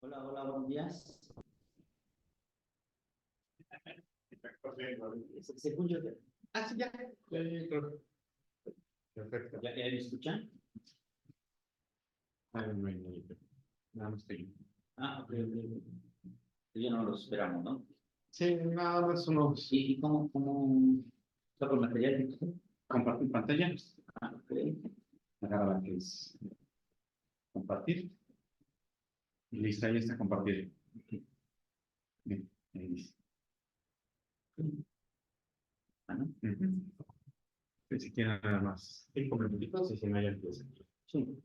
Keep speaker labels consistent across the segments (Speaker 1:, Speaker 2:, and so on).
Speaker 1: Hola, hola, buenos días. Según yo,
Speaker 2: Sí, ya. Creo. Perfecto.
Speaker 1: ¿ya me escuchan?
Speaker 2: No hay nadie. Nada más estoy.
Speaker 1: Ok, ok. Ya no los esperamos, ¿no?
Speaker 2: Sí, nada más unos.
Speaker 1: ¿Y cómo está por material que usted?
Speaker 2: Compartir pantalla.
Speaker 1: Ok.
Speaker 2: Agarra la que es compartir. Y listo, ahí está compartido. Bien, ahí dice.
Speaker 1: Bueno,
Speaker 2: Ujú. Pues si quieren nada más 5 minutitos y si no, ya empieza.
Speaker 1: sí.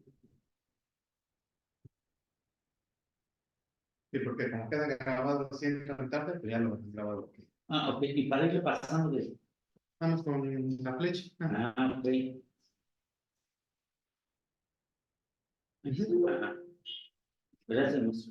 Speaker 2: Sí, porque como queda grabado así en la tarde, pues ya lo hemos grabado. Ok.
Speaker 1: Ok. Y para ir pasando de.
Speaker 2: Vamos con la flecha.
Speaker 1: Ok. Gracias.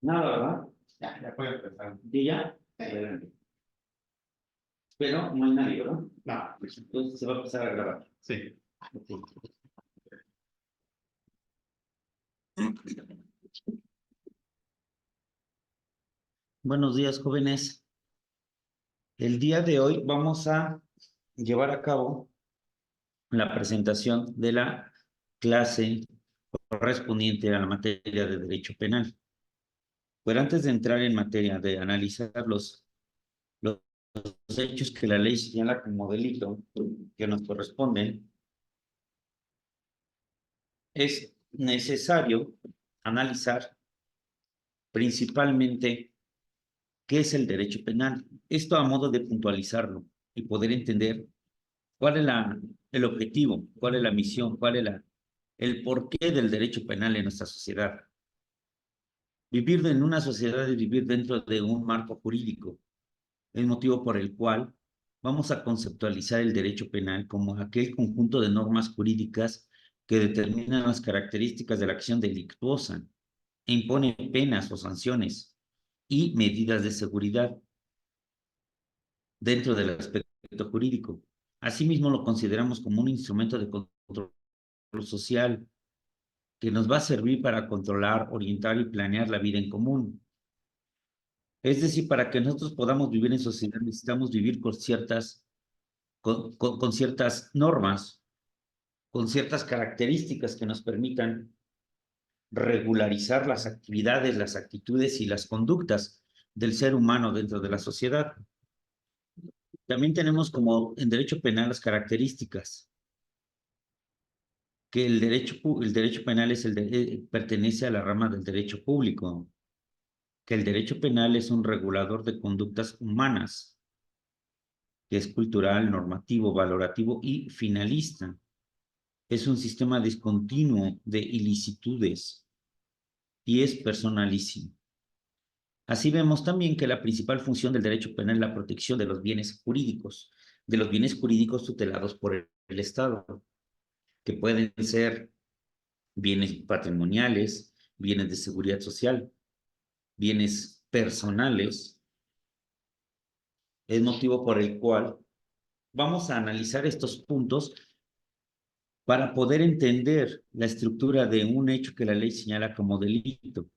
Speaker 1: Nada, ¿verdad?
Speaker 2: Ya puede empezar.
Speaker 1: ¿Y ya? Adelante. Pero no hay nadie, ¿verdad?
Speaker 2: No, pues,
Speaker 1: Entonces se va a empezar a grabar.
Speaker 2: sí.
Speaker 1: Buenos días, jóvenes. El día de hoy vamos a llevar a cabo la presentación de la clase correspondiente a la materia de Derecho Penal. Pero antes de entrar en materia de analizar los hechos que la ley señala como delito que nos corresponden, es necesario analizar principalmente qué es el derecho penal. Esto a modo de puntualizarlo y poder entender cuál es el objetivo, cuál es la misión, cuál es el porqué del derecho penal en nuestra sociedad. Vivir en una sociedad es vivir dentro de un marco jurídico. Es motivo por el cual vamos a conceptualizar el derecho penal como aquel conjunto de normas jurídicas que determinan las características de la acción delictuosa e impone penas o sanciones y medidas de seguridad dentro del aspecto jurídico. Asimismo, lo consideramos como un instrumento de control social que nos va a servir para controlar, orientar y planear la vida en común. Es decir, para que nosotros podamos vivir en sociedad necesitamos vivir con ciertas normas, con ciertas características que nos permitan regularizar las actividades, las actitudes y las conductas del ser humano dentro de la sociedad. También tenemos como en derecho penal las características que el derecho penal pertenece a la rama del derecho público, que el derecho penal es un regulador de conductas humanas, que es cultural, normativo, valorativo y finalista. Es un sistema discontinuo de ilicitudes y es personalísimo. Así vemos también que la principal función del derecho penal es la protección de los bienes jurídicos tutelados por el Estado, que pueden ser bienes patrimoniales, bienes de seguridad social, bienes personales. Es motivo por el cual vamos a analizar estos puntos para poder entender la estructura de un hecho que la ley señala como delito.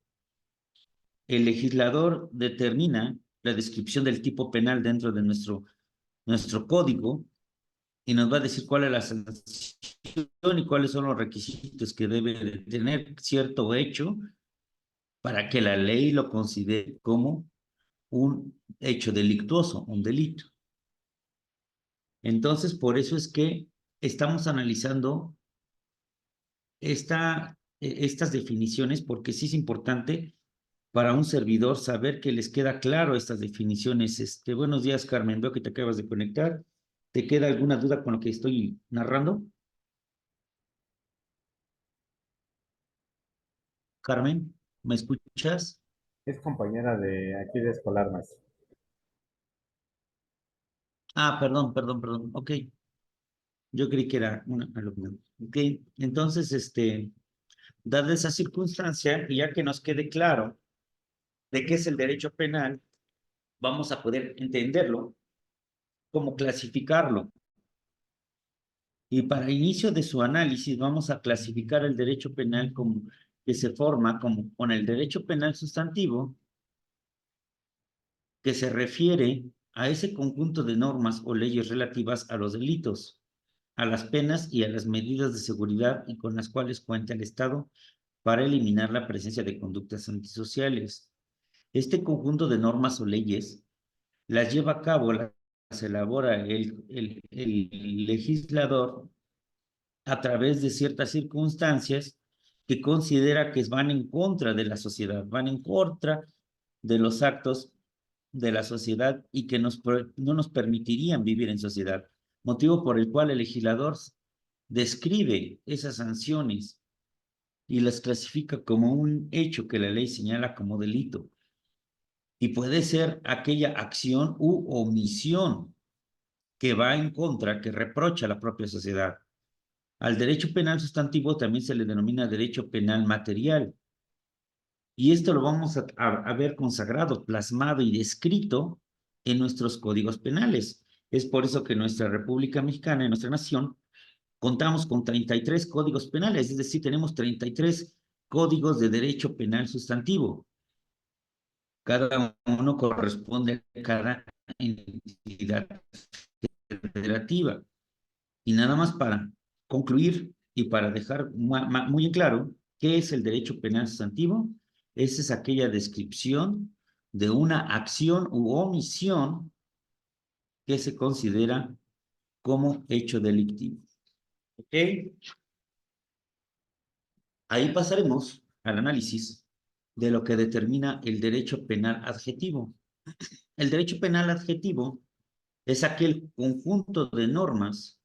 Speaker 1: El legislador determina la descripción del tipo penal dentro de nuestro código y nos va a decir cuál es la sanción y cuáles son los requisitos que debe de tener cierto hecho para que la ley lo considere como un hecho delictuoso, un delito. Entonces, por eso es que estamos analizando estas definiciones, porque sí es importante para un servidor saber que les queda claro estas definiciones. Buenos días, Carmen, veo que te acabas de conectar. ¿Te queda alguna duda con lo que estoy narrando? Carmen, ¿me escuchas?
Speaker 3: Es compañera de aquí de Escolar más.
Speaker 1: Ah, perdón. Ok, yo creí que era una alumna. Ok, entonces, dada esa circunstancia, y ya que nos quede claro de qué es el derecho penal, vamos a poder entenderlo, cómo clasificarlo. Y para inicio de su análisis, vamos a clasificar el derecho penal como que se forma como con el derecho penal sustantivo, que se refiere a ese conjunto de normas o leyes relativas a los delitos, a las penas y a las medidas de seguridad y con las cuales cuenta el Estado para eliminar la presencia de conductas antisociales. Este conjunto de normas o leyes las lleva a cabo, las elabora el legislador a través de ciertas circunstancias que considera que van en contra de la sociedad, van en contra de los actos de la sociedad y que no nos permitirían vivir en sociedad, motivo por el cual el legislador describe esas sanciones y las clasifica como un hecho que la ley señala como delito. Y puede ser aquella acción u omisión que va en contra, que reprocha a la propia sociedad. Al derecho penal sustantivo también se le denomina derecho penal material, Y esto lo vamos a ver consagrado, plasmado y descrito en nuestros códigos penales. Es por eso que en nuestra República Mexicana, en nuestra nación, contamos con 33 códigos penales, es decir, tenemos 33 códigos de derecho penal sustantivo. Cada uno corresponde a cada entidad federativa. Y nada más para concluir y para dejar muy en claro qué es el derecho penal sustantivo, esa es aquella descripción de una acción u omisión que se considera como hecho delictivo. ¿Ok? Ahí pasaremos al análisis de lo que determina el derecho penal adjetivo. El derecho penal adjetivo es aquel conjunto de normas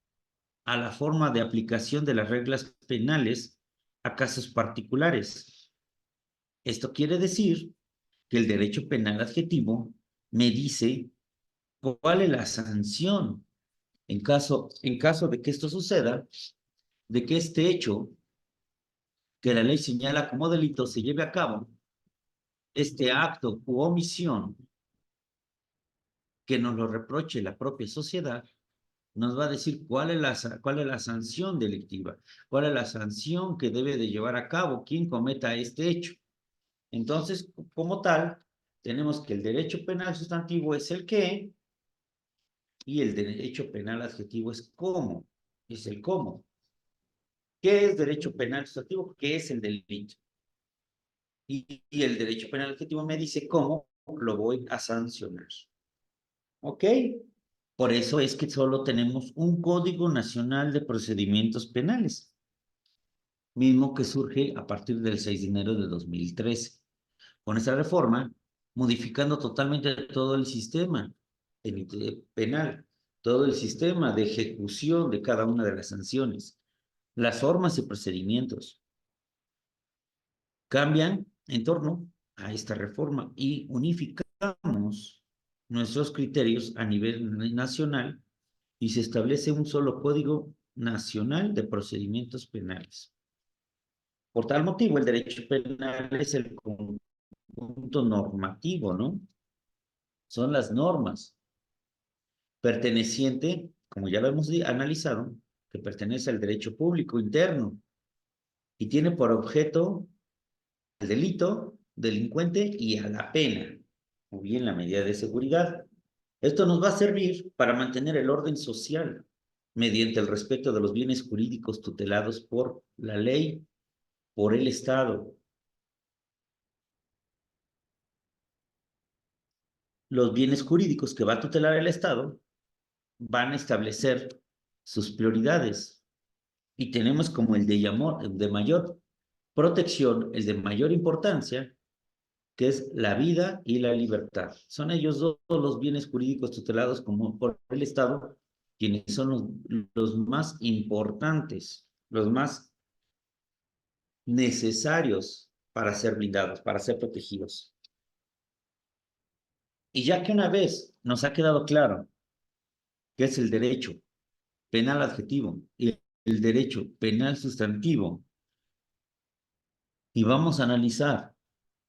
Speaker 1: a la forma de aplicación de las reglas penales a casos particulares. Esto quiere decir que el derecho penal adjetivo me dice cuál es la sanción en caso de que esto suceda, de que este hecho que la ley señala como delito se lleve a cabo, este acto u omisión que nos lo reproche la propia sociedad, nos va a decir cuál es la sanción delictiva, cuál es la sanción que debe de llevar a cabo quien cometa este hecho. Entonces, como tal, tenemos que el derecho penal sustantivo es el qué y el derecho penal adjetivo es cómo, es el cómo. ¿Qué es derecho penal sustantivo? ¿Qué es el delito? Y el derecho penal adjetivo me dice cómo lo voy a sancionar. ¿Ok? Por eso es que solo tenemos un Código Nacional de Procedimientos Penales, mismo que surge a partir del 6 de enero de 2013. Con esta reforma, modificando totalmente todo el sistema penal, todo el sistema de ejecución de cada una de las sanciones, las formas y procedimientos cambian en torno a esta reforma y unificamos nuestros criterios a nivel nacional y se establece un solo Código Nacional de Procedimientos Penales. Por tal motivo, el derecho penal es el conjunto normativo, ¿no? Son las normas perteneciente, como ya lo hemos analizado, que pertenece al derecho público interno y tiene por objeto el delito, delincuente y a la pena, o bien la medida de seguridad. Esto nos va a servir para mantener el orden social mediante el respeto de los bienes jurídicos tutelados por la ley, por el Estado. Los bienes jurídicos que va a tutelar el Estado van a establecer sus prioridades y tenemos como el de mayor protección, el de mayor importancia, que es la vida y la libertad. Son ellos dos los bienes jurídicos tutelados como por el Estado, quienes son los más importantes, los más necesarios para ser blindados, para ser protegidos. Y ya que una vez nos ha quedado claro qué es el derecho penal adjetivo y el derecho penal sustantivo, y vamos a analizar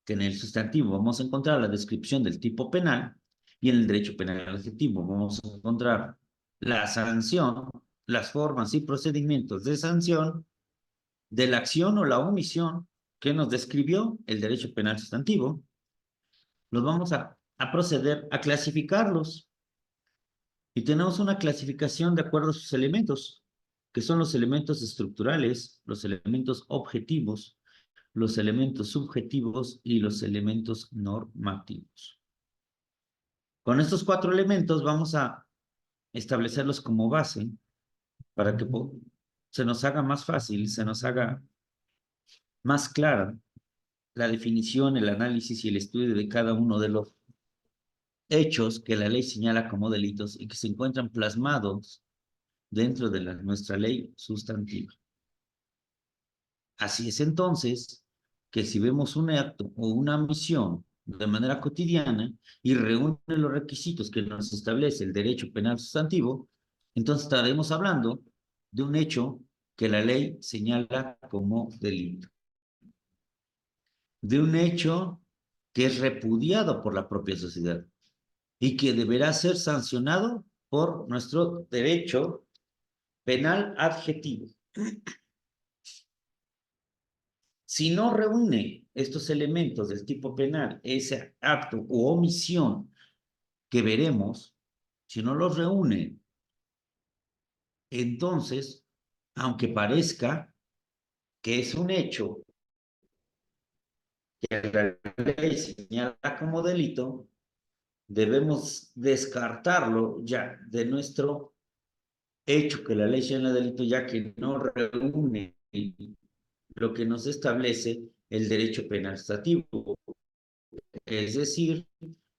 Speaker 1: que en el sustantivo vamos a encontrar la descripción del tipo penal y en el derecho penal adjetivo vamos a encontrar la sanción, las formas y procedimientos de sanción de la acción o la omisión que nos describió el derecho penal sustantivo. Los vamos a proceder a clasificarlos y tenemos una clasificación de acuerdo a sus elementos, que son los elementos estructurales, los elementos objetivos, los elementos subjetivos y los elementos normativos. Con estos 4 elementos vamos a establecerlos como base para que se nos haga más fácil, se nos haga más clara la definición, el análisis y el estudio de cada uno de los hechos que la ley señala como delitos y que se encuentran plasmados dentro de nuestra ley sustantiva. Así es entonces que si vemos un acto o una omisión de manera cotidiana y reúne los requisitos que nos establece el derecho penal sustantivo, entonces estaremos hablando de un hecho que la ley señala como delito. de un hecho que es repudiado por la propia sociedad y que deberá ser sancionado por nuestro derecho penal adjetivo. Si no reúne estos elementos del tipo penal, ese acto u omisión que veremos, si no los reúne, entonces, aunque parezca que es un hecho que la ley señala como delito, debemos descartarlo ya de nuestro hecho que la ley señala delito, ya que no reúne lo que nos establece el derecho penal estativo. Es decir,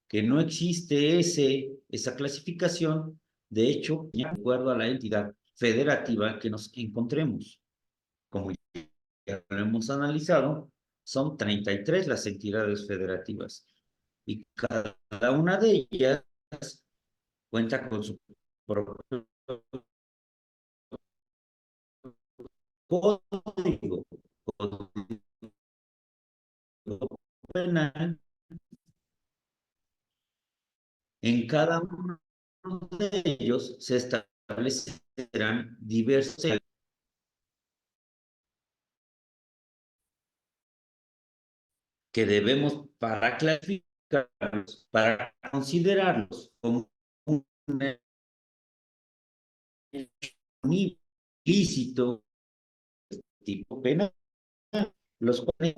Speaker 1: que no existe esa clasificación, de hecho, de acuerdo a la entidad federativa que nos encontremos. Como ya lo hemos analizado, son 33 las entidades federativas y cada una de ellas cuenta con su propio código penal. En cada uno de ellos se establecerán diversos que debemos para clasificarlos, para considerarlos como un ilícito tipo penal, los cuales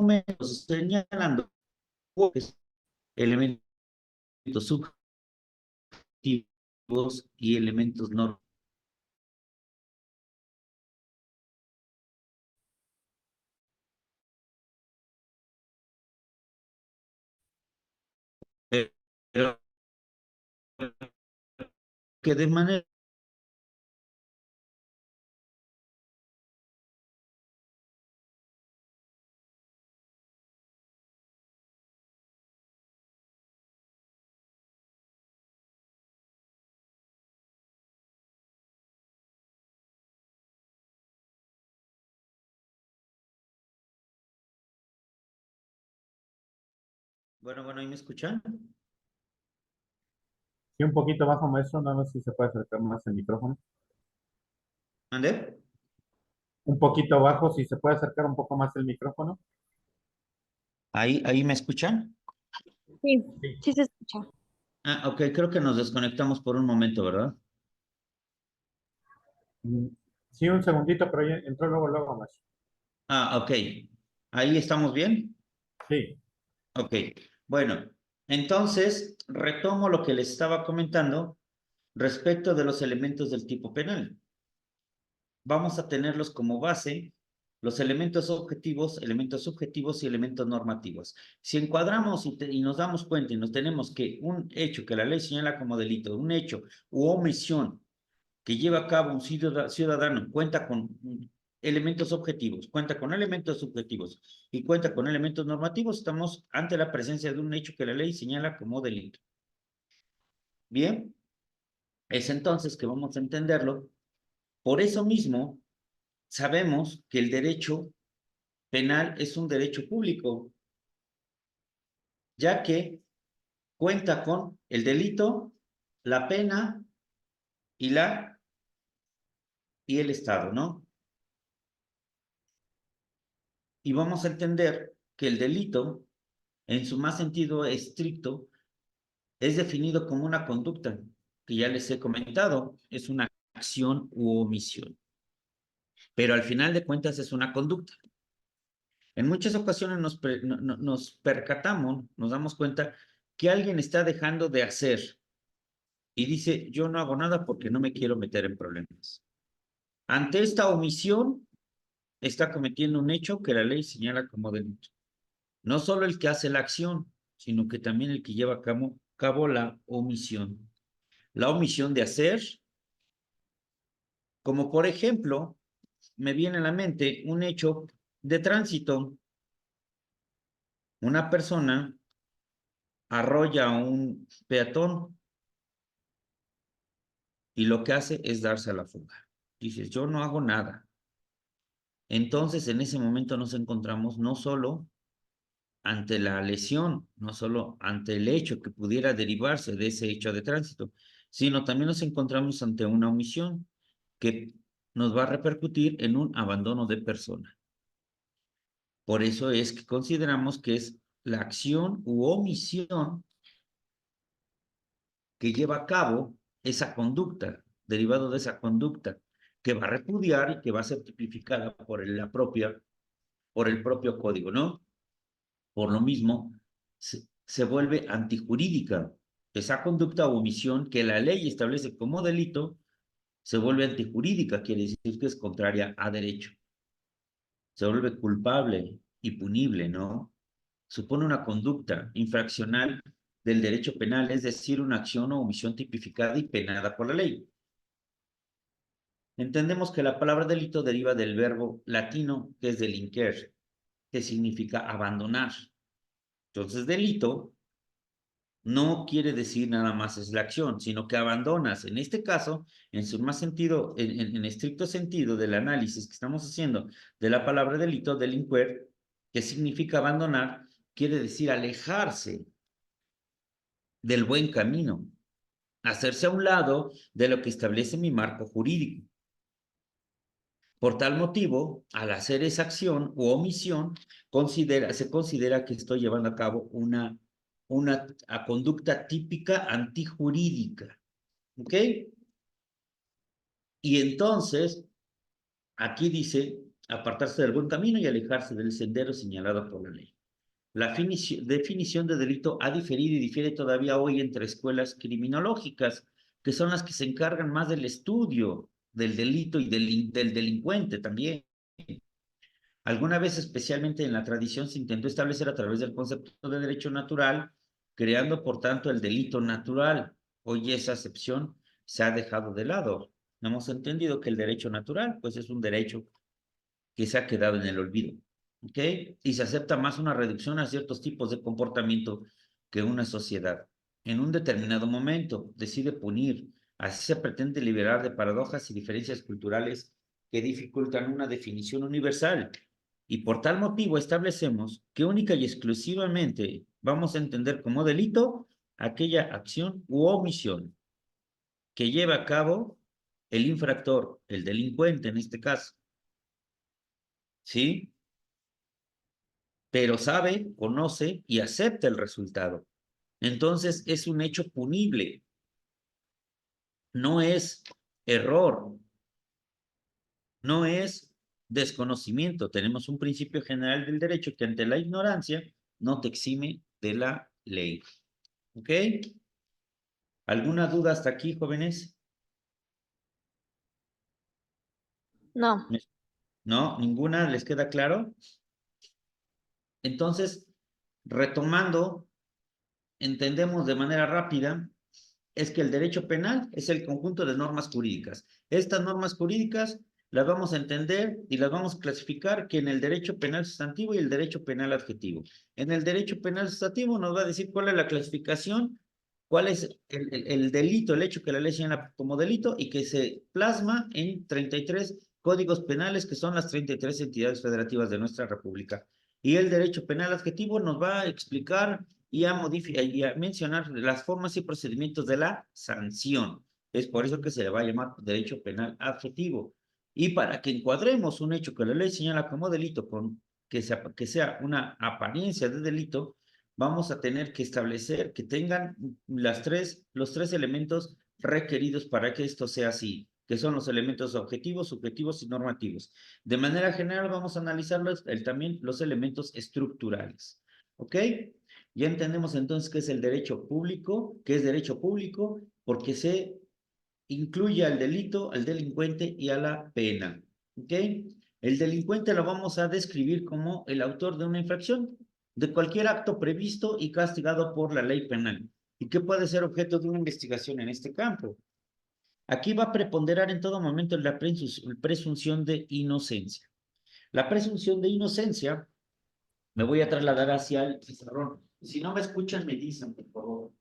Speaker 1: señalando pues, elementos subjetivos y elementos normativos. Pero que de manera bueno, ¿y me escuchan?
Speaker 3: Sí, un poquito bajo, maestro, nada más si se puede acercar más el micrófono.
Speaker 1: ¿Ande?
Speaker 3: Un poquito bajo, si se puede acercar un poco más el micrófono.
Speaker 1: ¿Ahí me escuchan?
Speaker 4: Sí,
Speaker 3: Sí.
Speaker 4: sí se escucha.
Speaker 1: Ah, ok, creo que nos desconectamos por un momento, ¿verdad?
Speaker 3: Mm, Sí, un segundito, pero ya entró luego, maestro.
Speaker 1: Ah, ok. ¿Ahí estamos bien?
Speaker 3: Sí,
Speaker 1: Ok. Bueno, entonces retomo lo que les estaba comentando respecto de los elementos del tipo penal. Vamos a tenerlos como base los elementos objetivos, elementos subjetivos y elementos normativos. Si encuadramos y nos damos cuenta y nos tenemos que un hecho que la ley señala como delito, un hecho u omisión que lleva a cabo un ciudadano cuenta con elementos objetivos, cuenta con elementos subjetivos y cuenta con elementos normativos, estamos ante la presencia de un hecho que la ley señala como delito. Bien, es entonces que vamos a entenderlo. Por eso mismo, sabemos que el derecho penal es un derecho público, ya que cuenta con el delito, la pena y el Estado, ¿no? Y vamos a entender que el delito, en su más sentido estricto, es definido como una conducta, que ya les he comentado, es una acción u omisión. Pero al final de cuentas es una conducta. En muchas ocasiones nos percatamos, nos damos cuenta que alguien está dejando de hacer y dice, yo no hago nada porque no me quiero meter en problemas. Ante esta omisión, está cometiendo un hecho que la ley señala como delito. No solo el que hace la acción, sino que también el que lleva a cabo la omisión. La omisión de hacer, como por ejemplo, me viene a la mente un hecho de tránsito. Una persona arrolla a un peatón y lo que hace es darse a la fuga. Dices, yo no hago nada. Entonces, en ese momento nos encontramos no solo ante la lesión, no solo ante el hecho que pudiera derivarse de ese hecho de tránsito, sino también nos encontramos ante una omisión que nos va a repercutir en un abandono de persona. Por eso es que consideramos que es la acción u omisión que lleva a cabo esa conducta, derivado de esa conducta, que va a repudiar y que va a ser tipificada por por el propio código, ¿no? Por lo mismo, se vuelve antijurídica. Esa conducta o omisión que la ley establece como delito se vuelve antijurídica, quiere decir que es contraria a derecho. Se vuelve culpable y punible, ¿no? Supone una conducta infraccional del derecho penal, es decir, una acción o omisión tipificada y penada por la ley. Entendemos que la palabra delito deriva del verbo latino que es delinquer, que significa abandonar. Entonces, delito no quiere decir nada más es la acción, sino que abandonas. En este caso, en su más sentido, en estricto sentido del análisis que estamos haciendo de la palabra delito, delinquer, que significa abandonar, quiere decir alejarse del buen camino, hacerse a un lado de lo que establece mi marco jurídico. Por tal motivo, al hacer esa acción u omisión, se considera que estoy llevando a cabo una conducta típica antijurídica. ¿Ok? Y entonces, aquí dice, apartarse del buen camino y alejarse del sendero señalado por la ley. La definición de delito ha diferido y difiere todavía hoy entre escuelas criminológicas, que son las que se encargan más del estudio del delito y del delincuente también. Alguna vez, especialmente en la tradición, se intentó establecer a través del concepto de derecho natural, creando por tanto el delito natural. Hoy esa acepción se ha dejado de lado. Hemos entendido que el derecho natural, pues es un derecho que se ha quedado en el olvido. ¿Ok? Y se acepta más una reducción a ciertos tipos de comportamiento que una sociedad. En un determinado momento decide punir. Así se pretende liberar de paradojas y diferencias culturales que dificultan una definición universal. Y por tal motivo establecemos que única y exclusivamente vamos a entender como delito aquella acción u omisión que lleva a cabo el infractor, el delincuente en este caso, ¿sí? Pero sabe, conoce y acepta el resultado. Entonces es un hecho punible, no es error, no es desconocimiento. Tenemos un principio general del derecho que ante la ignorancia no te exime de la ley. ¿Ok? ¿Alguna duda hasta aquí, jóvenes?
Speaker 4: No.
Speaker 1: ¿No? ¿Ninguna? ¿Les queda claro? Entonces, retomando, entendemos de manera rápida es que el derecho penal es el conjunto de normas jurídicas. Estas normas jurídicas las vamos a entender y las vamos a clasificar que en el derecho penal sustantivo y el derecho penal adjetivo. En el derecho penal sustantivo nos va a decir cuál es la clasificación, cuál es el delito, el hecho que la ley señala como delito y que se plasma en 33 códigos penales que son las 33 entidades federativas de nuestra república. Y el derecho penal adjetivo nos va a explicar y a mencionar las formas y procedimientos de la sanción. Es por eso que se le va a llamar derecho penal adjetivo. Y para que encuadremos un hecho que la ley señala como delito, que sea una apariencia de delito, vamos a tener que establecer que tengan los tres elementos requeridos para que esto sea así, que son los elementos objetivos, subjetivos y normativos. De manera general vamos a analizar también los elementos estructurales. ¿Ok? Ya entendemos entonces qué es el derecho público, qué es derecho público, porque se incluye al delito, al delincuente y a la pena. ¿Ok? El delincuente lo vamos a describir como el autor de una infracción, de cualquier acto previsto y castigado por la ley penal, y que puede ser objeto de una investigación en este campo. Aquí va a preponderar en todo momento la presunción de inocencia. La presunción de inocencia me voy a trasladar hacia el pizarrón. Si no me escuchan, me dicen, por favor.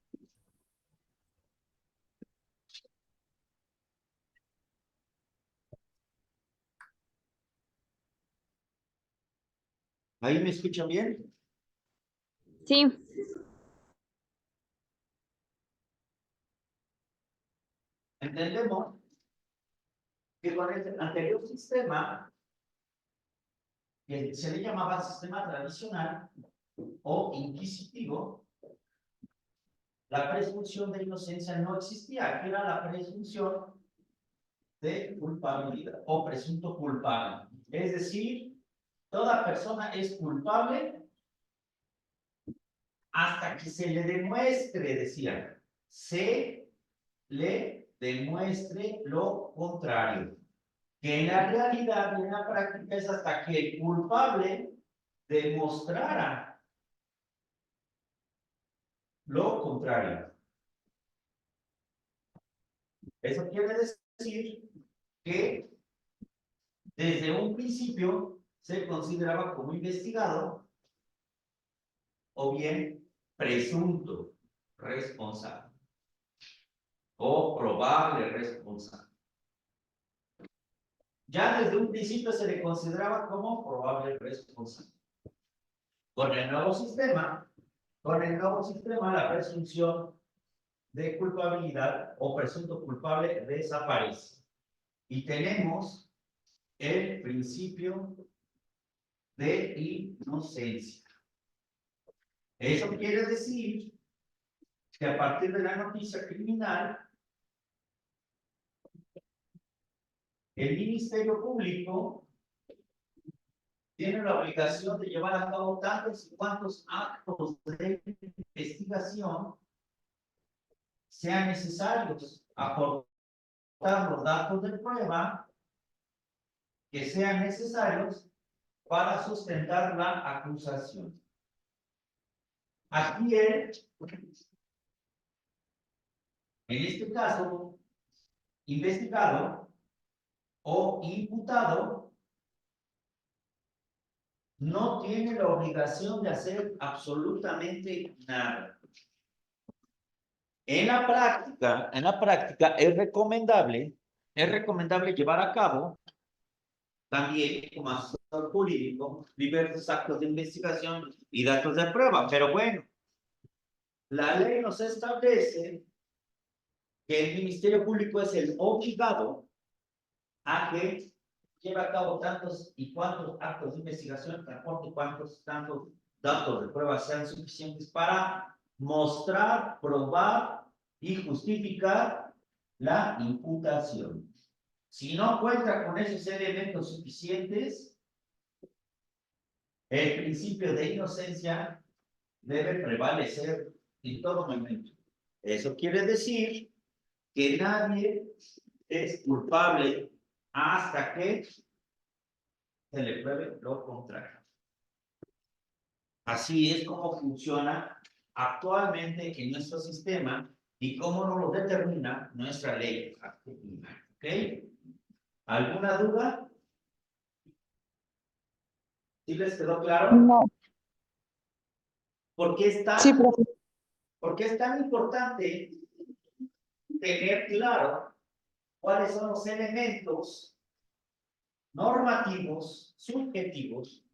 Speaker 1: ¿Ahí me escuchan bien?
Speaker 4: Sí.
Speaker 1: Entendemos que con el anterior sistema, que se le llamaba sistema tradicional o inquisitivo, la presunción de inocencia no existía, que era la presunción de culpabilidad o presunto culpable. Es decir, toda persona es culpable hasta que se le demuestre, decía, se le demuestre lo contrario. Que en la realidad, en la práctica, es hasta que el culpable demostrara lo contrario. Eso quiere decir que desde un principio se consideraba como investigado o bien presunto responsable o probable responsable. Ya desde un principio se le consideraba como probable responsable. Con el nuevo sistema, la presunción de culpabilidad o presunto culpable desaparece. Y tenemos el principio de inocencia. Eso quiere decir que a partir de la noticia criminal, el Ministerio Público tiene la obligación de llevar a cabo tantos y cuantos actos de investigación sean necesarios, aportar los datos de prueba que sean necesarios para sustentar la acusación. Aquí en este caso, investigado o imputado no tiene la obligación de hacer absolutamente nada. En la práctica es recomendable llevar a cabo también como asesor jurídico diversos actos de investigación y datos de prueba. Pero bueno, la ley nos establece que el Ministerio Público es el obligado a que lleve a cabo tantos y cuantos actos de investigación, aporte tantos datos de prueba sean suficientes para mostrar, probar y justificar la imputación. Si no cuenta con esos elementos suficientes, el principio de inocencia debe prevalecer en todo momento. Eso quiere decir que nadie es culpable hasta que se le pruebe lo contrario. Así es como funciona actualmente en nuestro sistema y cómo nos lo determina nuestra ley. ¿Ok? ¿Alguna duda? ¿Sí les quedó claro?
Speaker 5: No.
Speaker 1: ¿Por qué
Speaker 5: Sí, profe.
Speaker 1: es tan importante tener claro cuáles son los elementos normativos, subjetivos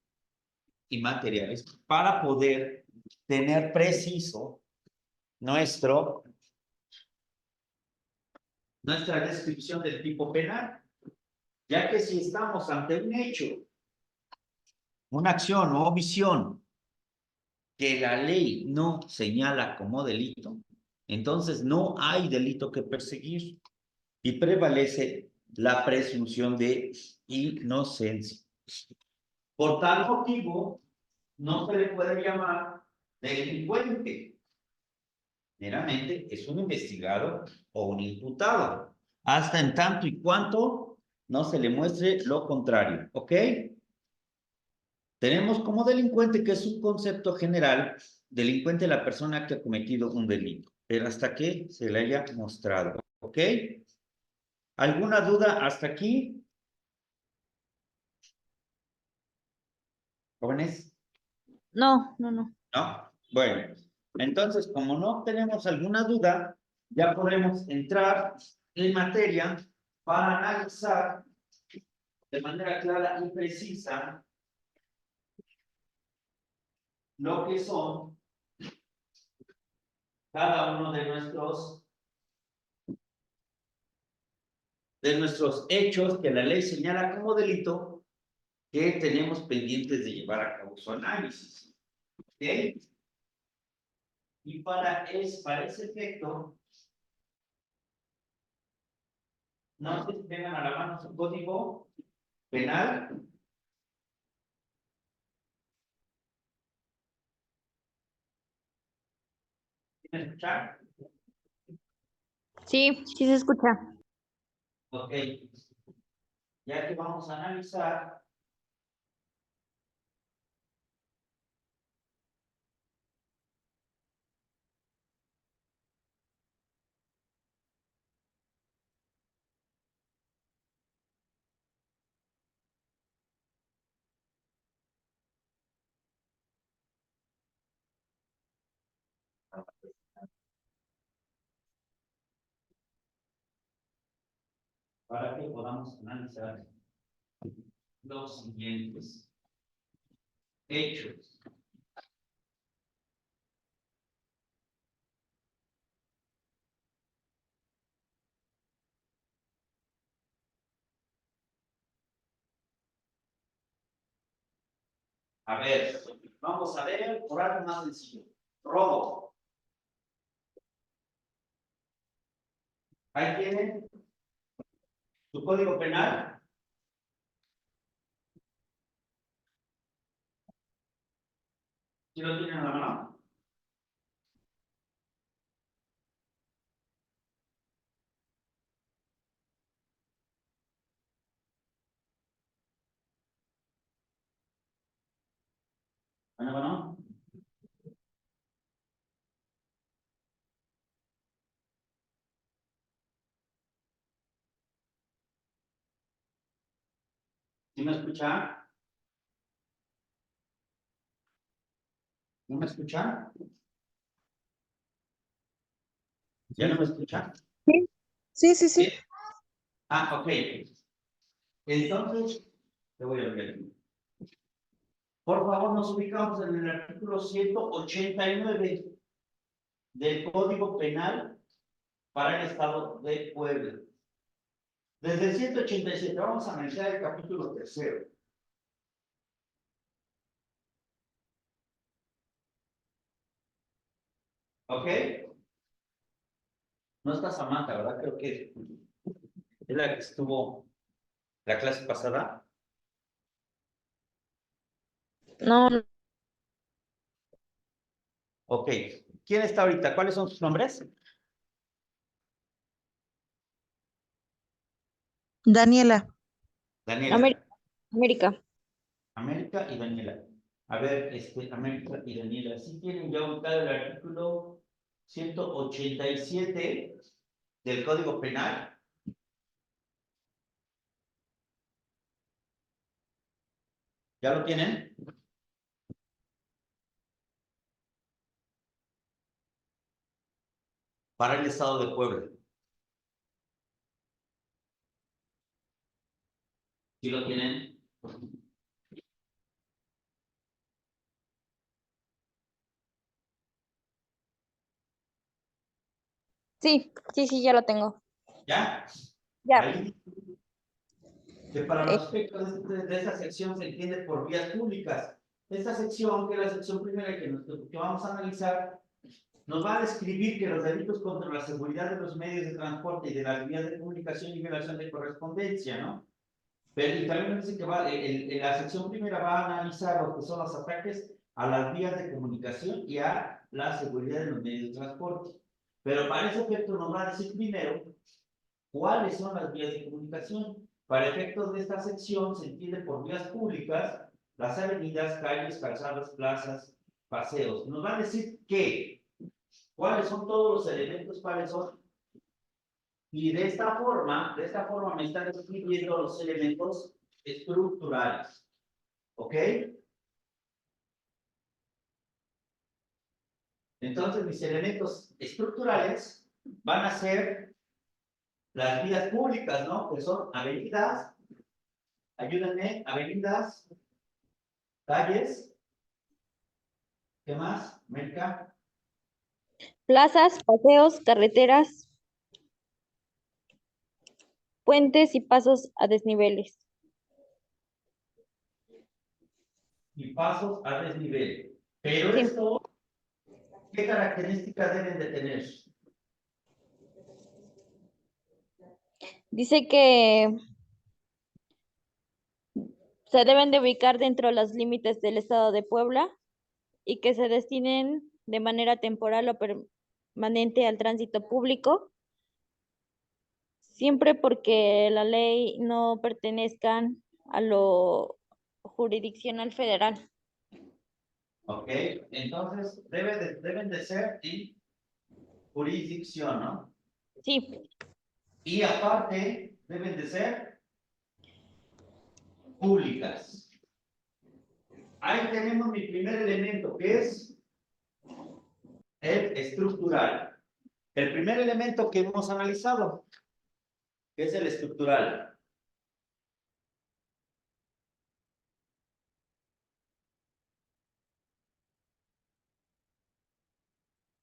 Speaker 1: y materiales para poder tener preciso nuestra descripción del tipo penal? Ya que si estamos ante un hecho, una acción o omisión que la ley no señala como delito, entonces no hay delito que perseguir y prevalece la presunción de inocencia. Por tal motivo, no se le puede llamar delincuente. Meramente es un investigado o un imputado, hasta en tanto y cuanto no se le muestre lo contrario, ¿ok? Tenemos como delincuente, que es un concepto general, delincuente la persona que ha cometido un delito, pero hasta que se le haya mostrado, ¿ok? ¿Alguna duda hasta aquí? ¿Jóvenes?
Speaker 4: No.
Speaker 1: ¿No? Bueno, entonces, como no tenemos alguna duda, ya podemos entrar en materia para analizar de manera clara y precisa lo que son cada uno de nuestros hechos que la ley señala como delito que tenemos pendientes de llevar a cabo su análisis. ¿Ok? Y para ese efecto, no sé si tengan a la mano su código penal. ¿Quieren escuchar?
Speaker 4: Sí, sí se escucha.
Speaker 1: Ok. Ya que vamos a analizar para que podamos analizar los siguientes hechos. A ver, vamos a ver por algo más sencillo. Robo. Ahí tienen su código penal. ¿Sí lo tienen a la mano? Bueno. ¿Sí me escuchan? ¿No me escuchan? ¿Ya no me escuchan?
Speaker 5: Sí, sí, sí.
Speaker 1: ¿Sí? Ah, ok. Entonces, te voy a ver. Por favor, nos ubicamos en el artículo 189 del Código Penal para el Estado de Puebla. Desde el 187 vamos a analizar el capítulo tercero. ¿Ok? No está Samantha, ¿verdad? Creo que es la que estuvo la clase pasada.
Speaker 4: No, no.
Speaker 1: Ok. ¿Quién está ahorita? ¿Cuáles son sus nombres?
Speaker 5: Daniela.
Speaker 1: Daniela.
Speaker 4: América.
Speaker 1: América y Daniela. A ver, América y Daniela. ¿Sí tienen ya ubicado el artículo 187 del Código Penal? ¿Ya lo tienen? Para el Estado de Puebla. ¿Sí lo tienen?
Speaker 4: Sí, sí, sí, ya lo tengo.
Speaker 1: ¿Ya?
Speaker 4: Ya.
Speaker 1: Ahí, que para
Speaker 4: Eh,
Speaker 1: los efectos de esta sección se entiende por vías públicas. Esta sección, que es la sección primera que vamos a analizar, nos va a describir que los delitos contra la seguridad de los medios de transporte y de las vías de comunicación y violación de correspondencia, ¿no? Pero y también nos dice que la sección primera va a analizar lo que son los ataques a las vías de comunicación y a la seguridad de los medios de transporte. Pero para ese efecto nos va a decir primero cuáles son las vías de comunicación. Para efectos de esta sección se entiende por vías públicas las avenidas, calles, calzadas, plazas, paseos. Nos va a decir cuáles son todos los elementos, cuáles son. Y de esta forma me están describiendo los elementos estructurales. ¿Ok? Entonces, mis elementos estructurales van a ser las vías públicas, ¿no? Que son avenidas, ayúdenme, avenidas, calles, ¿qué más? Merca.
Speaker 4: plazas, paseos, carreteras, puentes y pasos a desniveles.
Speaker 1: Y pasos a desnivel. Pero
Speaker 4: Sí.
Speaker 1: esto, ¿qué características deben de tener?
Speaker 4: Dice que se deben de ubicar dentro de los límites del estado de Puebla y que se destinen de manera temporal o permanente al tránsito público, siempre porque la ley no pertenezcan a lo jurisdiccional federal.
Speaker 1: Ok, entonces deben de ser en jurisdicción, ¿no?
Speaker 4: Sí,
Speaker 1: Y aparte, deben de ser públicas. Ahí tenemos mi primer elemento, que es el estructural. El primer elemento que hemos analizado, que es el estructural.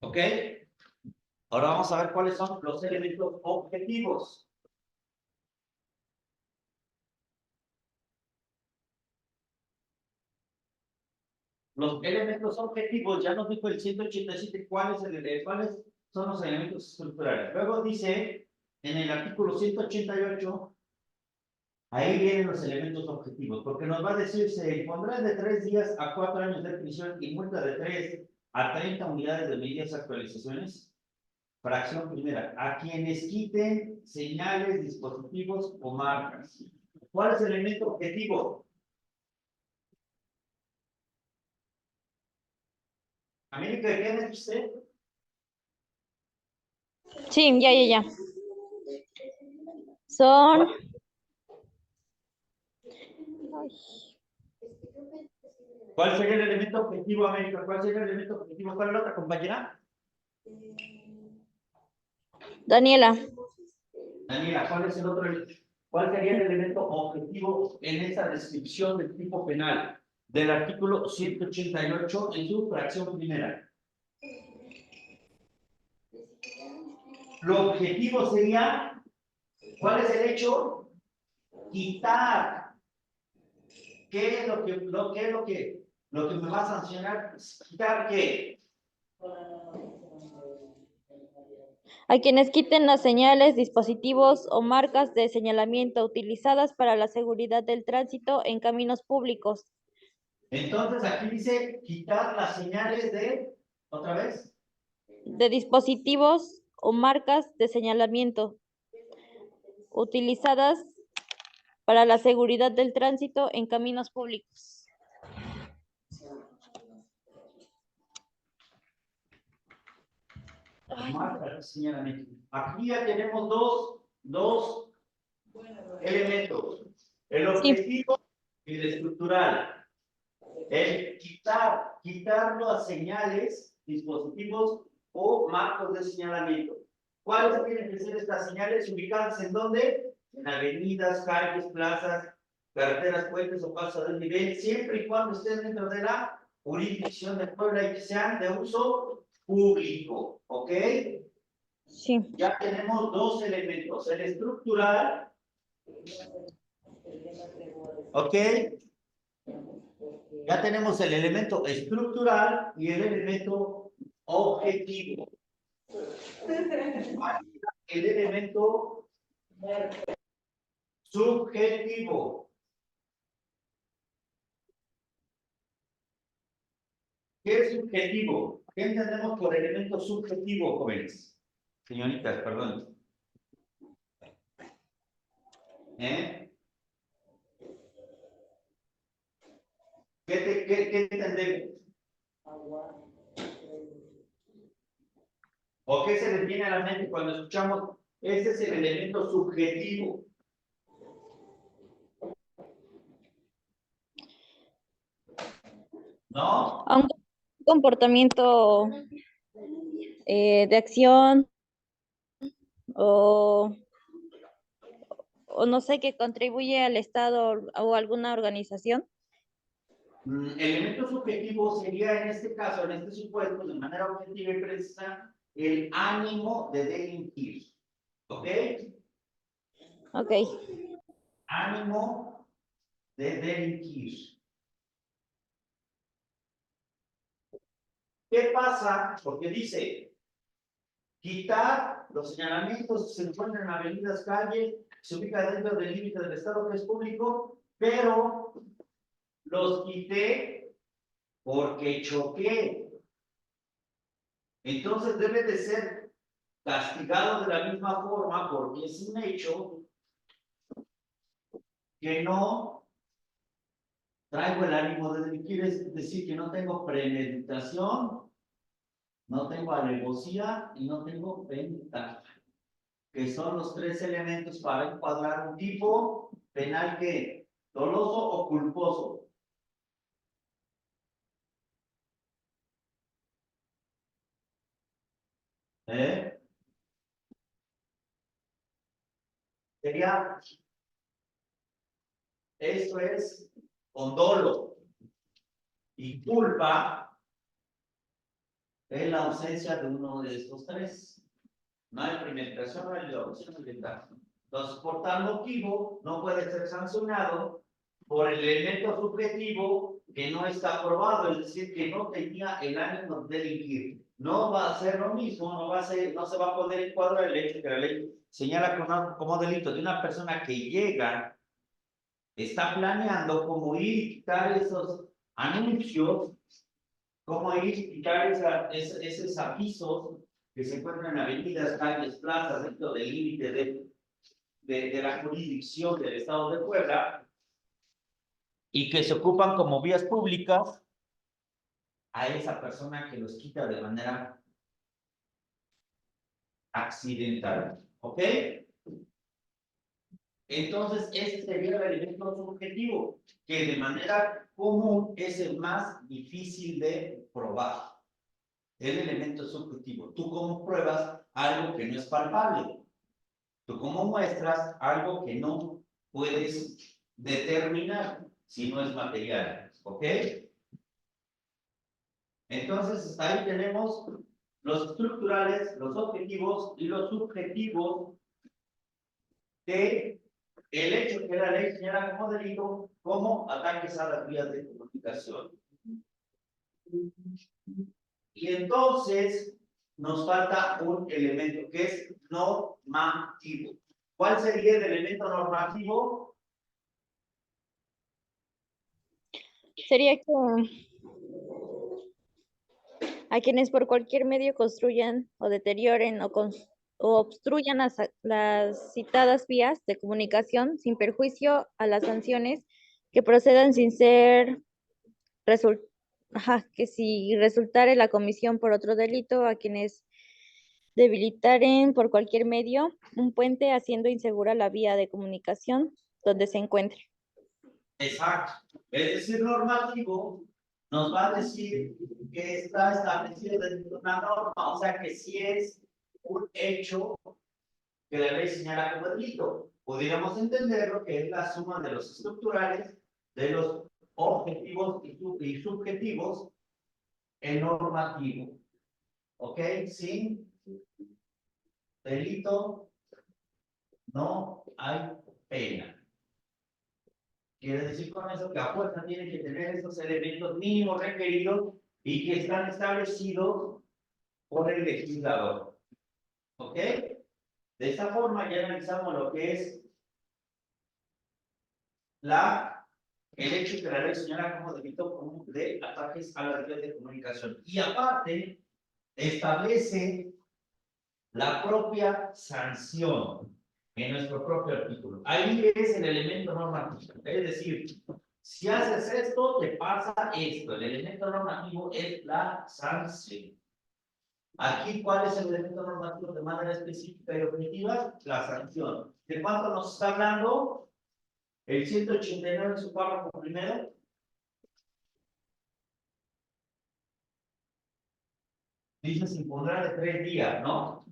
Speaker 1: ¿Ok? Ahora vamos a ver cuáles son los elementos objetivos. Los elementos objetivos, ya nos dijo el 187 cuáles son los elementos estructurales. Luego dice, en el artículo 188, ahí vienen los elementos objetivos, porque nos va a decir, se impondrán de 3 días a 4 años de prisión y multa de 3 a 30 unidades de medidas actualizaciones. Fracción primera, a quienes quiten señales, dispositivos o marcas. ¿Cuál es el elemento objetivo? América, ¿qué me dice?
Speaker 4: sí, ya. Son... Ay,
Speaker 1: ¿Cuál sería el elemento objetivo, América? ¿Cuál sería el elemento objetivo? ¿Cuál es la otra compañera?
Speaker 4: Daniela,
Speaker 1: Daniela, ¿cuál es el otro? ¿Cuál sería el elemento objetivo en esa descripción del tipo penal del artículo 188 en su fracción primera? Lo objetivo sería, ¿cuál es el hecho? Quitar. ¿Qué es lo que me va a sancionar? ¿Quitar qué?
Speaker 4: a quienes quiten las señales, dispositivos o marcas de señalamiento utilizadas para la seguridad del tránsito en caminos públicos.
Speaker 1: Entonces aquí dice quitar las señales de, ¿otra vez?
Speaker 4: De dispositivos o marcas de señalamiento utilizadas para la seguridad del tránsito en caminos públicos.
Speaker 1: Marcas de señalamiento. Aquí ya tenemos dos elementos. El objetivo y el estructural. El quitar las señales, dispositivos o marcos de señalamiento. ¿Cuáles tienen que ser estas señales? ¿Ubicadas en dónde? En avenidas, calles, plazas, carreteras, puentes o pasos de nivel, siempre y cuando estén dentro de la jurisdicción de Puebla y que sean de uso público. ¿Ok?
Speaker 4: Sí.
Speaker 1: Ya tenemos dos elementos, el estructural. ¿Ok? Ya tenemos el elemento estructural y el elemento objetivo. El elemento subjetivo. ¿Qué es subjetivo? ¿Qué entendemos por elemento subjetivo, jóvenes? Señoritas, perdón. ¿Qué entendemos? ¿O qué se les viene a la mente cuando escuchamos? Ese es el elemento subjetivo. ¿No?
Speaker 4: A un comportamiento de acción o no sé, que contribuye al Estado o alguna organización.
Speaker 1: Elemento subjetivo sería en este caso, en este supuesto, de manera objetiva y precisa, el ánimo de delinquir. ¿Ok?
Speaker 4: Ok.
Speaker 1: Ánimo de delinquir. ¿Qué pasa? Porque dice, quitar los señalamientos que se encuentran en avenidas, calles, se ubica dentro del límite del Estado que es público, pero los quité porque choqué. Entonces debe de ser castigado de la misma forma porque es un hecho que no traigo el ánimo de delinquir, es decir, que no tengo premeditación, no tengo alevosía y no tengo ventaja, que son los tres elementos para encuadrar un tipo penal que doloso o culposo. Sería, esto es con dolo y culpa es la ausencia de uno de estos tres. No hay premeditación, no hay alevosía, no hay ventaja. Entonces, por tal motivo, no puede ser sancionado por el elemento subjetivo que no está probado, es decir, que no tenía el ánimo de delinquir. No va a ser lo mismo, no se va a poder encuadrar el hecho que la ley señala como delito de una persona que llega, está planeando cómo ir y quitar esos anuncios, cómo ir y quitar esos avisos que se encuentran en avenidas, calles, plazas, dentro del límite de la jurisdicción del Estado de Puebla, y que se ocupan como vías públicas a esa persona que los quita de manera accidental. ¿Ok? Entonces, ese sería el elemento subjetivo, que de manera común es el más difícil de probar. El elemento subjetivo. ¿Tú cómo pruebas algo que no es palpable? ¿Tú cómo muestras algo que no puedes determinar si no es material? ¿Ok? Entonces, hasta ahí tenemos los estructurales, los objetivos y los subjetivos de el hecho que la ley señala como delito, como ataques a las vías de comunicación. Y entonces nos falta un elemento que es normativo. ¿Cuál sería el elemento normativo?
Speaker 4: Sería que a quienes por cualquier medio construyan o deterioren o obstruyan las citadas vías de comunicación sin perjuicio a las sanciones que procedan sin ser que si resultare la comisión por otro delito, a quienes debilitaren por cualquier medio un puente haciendo insegura la vía de comunicación donde se encuentre.
Speaker 1: Exacto. Es decir, normativo nos va a decir que está establecido dentro de una norma, o sea que sí es un hecho que la ley señala como delito. Pudiéramos entenderlo que es la suma de los estructurales, de los objetivos y subjetivos en normativo. ¿Ok? Sin delito no hay pena. Quiere decir con eso que a fuerza tiene que tener esos elementos mínimos requeridos y que están establecidos por el legislador. ¿Ok? De esta forma ya analizamos lo que es el hecho que la ley señala como delito común de ataques a las vías de comunicación. Y aparte, establece la propia sanción en nuestro propio artículo. Ahí es el elemento normativo. Es decir, si haces esto, te pasa esto. El elemento normativo es la sanción. Aquí, ¿cuál es el elemento normativo de manera específica y objetiva? La sanción. ¿De cuánto nos está hablando? El 189 en su párrafo primero. Dice sin poner de 3 días, ¿no?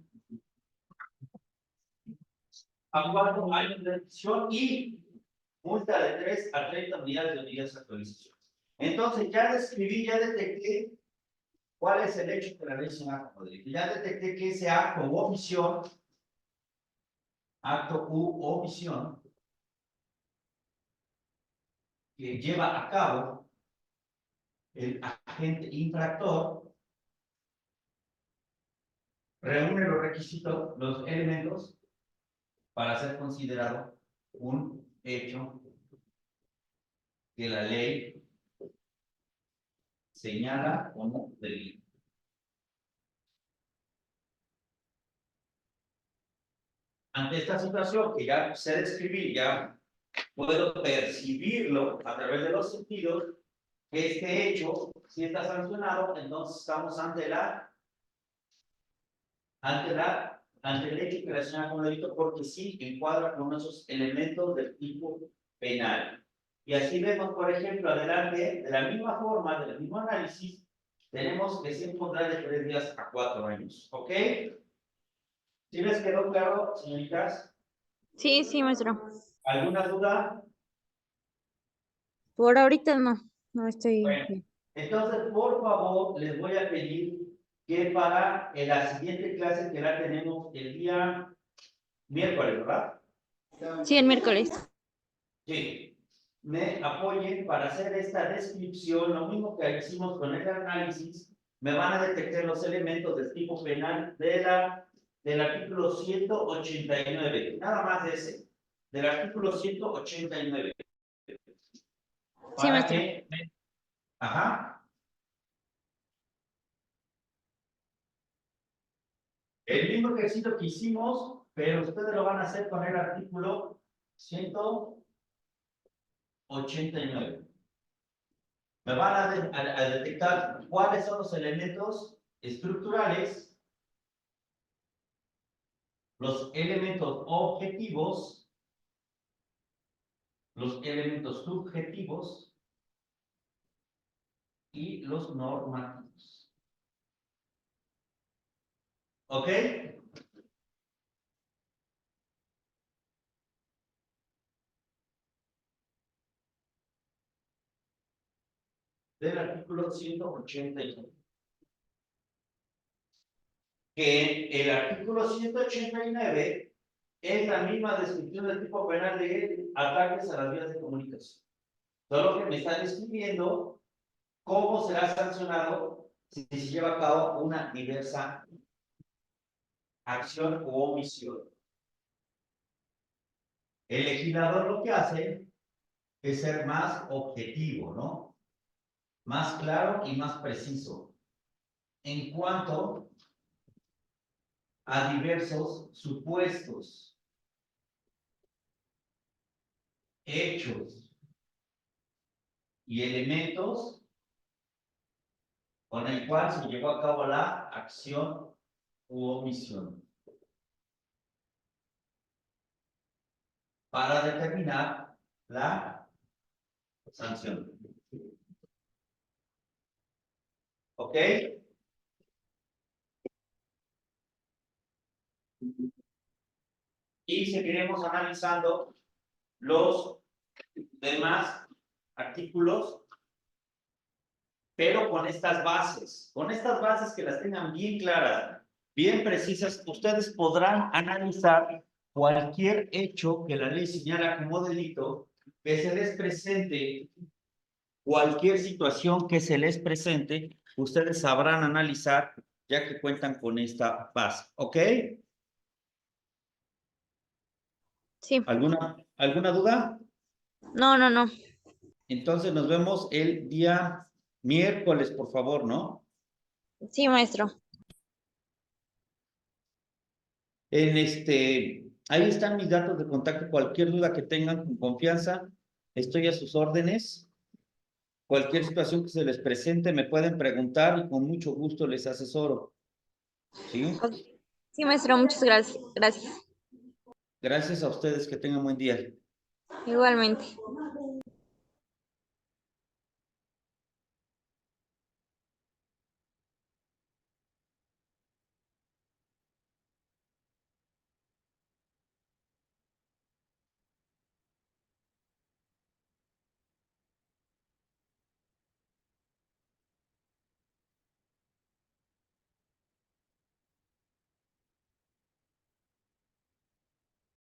Speaker 1: A 4 años de decisión y multa de 3 a 30 unidades de actualización. Entonces, ya describí, ya detecté ¿Cuál es el hecho que la ley señala como delito? Ya detecté que ese acto u omisión, que lleva a cabo el agente infractor, reúne los requisitos, los elementos para ser considerado un hecho que la ley señala como delito. Ante esta situación que ya sé describir, ya puedo percibirlo a través de los sentidos, que este hecho, si está sancionado, entonces estamos ante el hecho que la señala como delito, porque sí encuadra con esos elementos del tipo penal. Y así vemos, por ejemplo, adelante, de la misma forma, del mismo análisis, tenemos que se pondrá de 3 días a 4 años. ¿Ok? ¿Sí les quedó claro, señoritas?
Speaker 4: Sí, sí, maestro.
Speaker 1: ¿Alguna duda?
Speaker 4: Por ahorita no, no estoy
Speaker 1: Bueno,
Speaker 4: bien.
Speaker 1: entonces, por favor, les voy a pedir que para la siguiente clase que la tenemos el día miércoles, ¿verdad?
Speaker 4: Sí, el miércoles.
Speaker 1: Sí, me apoyen para hacer esta descripción, lo mismo que hicimos con el análisis, me van a detectar los elementos del tipo penal del artículo 189, nada más de ese, del artículo 189.
Speaker 4: Sí,
Speaker 1: Para
Speaker 4: maestro.
Speaker 1: que, ajá, el mismo ejercicio que hicimos, pero ustedes lo van a hacer con el artículo 189. Me van a detectar cuáles son los elementos estructurales, los elementos objetivos, los elementos subjetivos y los normativos. ¿Ok? Del artículo 189. Que el artículo 189 es la misma descripción del tipo penal de ataques a las vías de comunicación. Solo que me está describiendo cómo será sancionado si se lleva a cabo una diversa acción o omisión. El legislador lo que hace es ser más objetivo, ¿no? Más claro y más preciso en cuanto a diversos supuestos, hechos y elementos con el cual se llevó a cabo la acción u omisión para determinar la sanción. ¿Ok? Y seguiremos analizando los demás artículos, pero con estas bases que las tengan bien claras, bien precisas, ustedes podrán analizar cualquier hecho que la ley señala como delito, que se les presente, cualquier situación que se les presente, ustedes sabrán analizar ya que cuentan con esta base, ¿ok?
Speaker 4: Sí.
Speaker 1: ¿Alguna duda?
Speaker 4: No, no, no.
Speaker 1: Entonces nos vemos el día miércoles, por favor, ¿no?
Speaker 4: Sí, maestro.
Speaker 1: Ahí están mis datos de contacto, cualquier duda que tengan con confianza, estoy a sus órdenes. Cualquier situación que se les presente me pueden preguntar y con mucho gusto les asesoro. ¿Sí?
Speaker 4: Sí, maestro, muchas gracias. Gracias.
Speaker 1: Gracias a ustedes, que tengan buen día.
Speaker 4: Igualmente.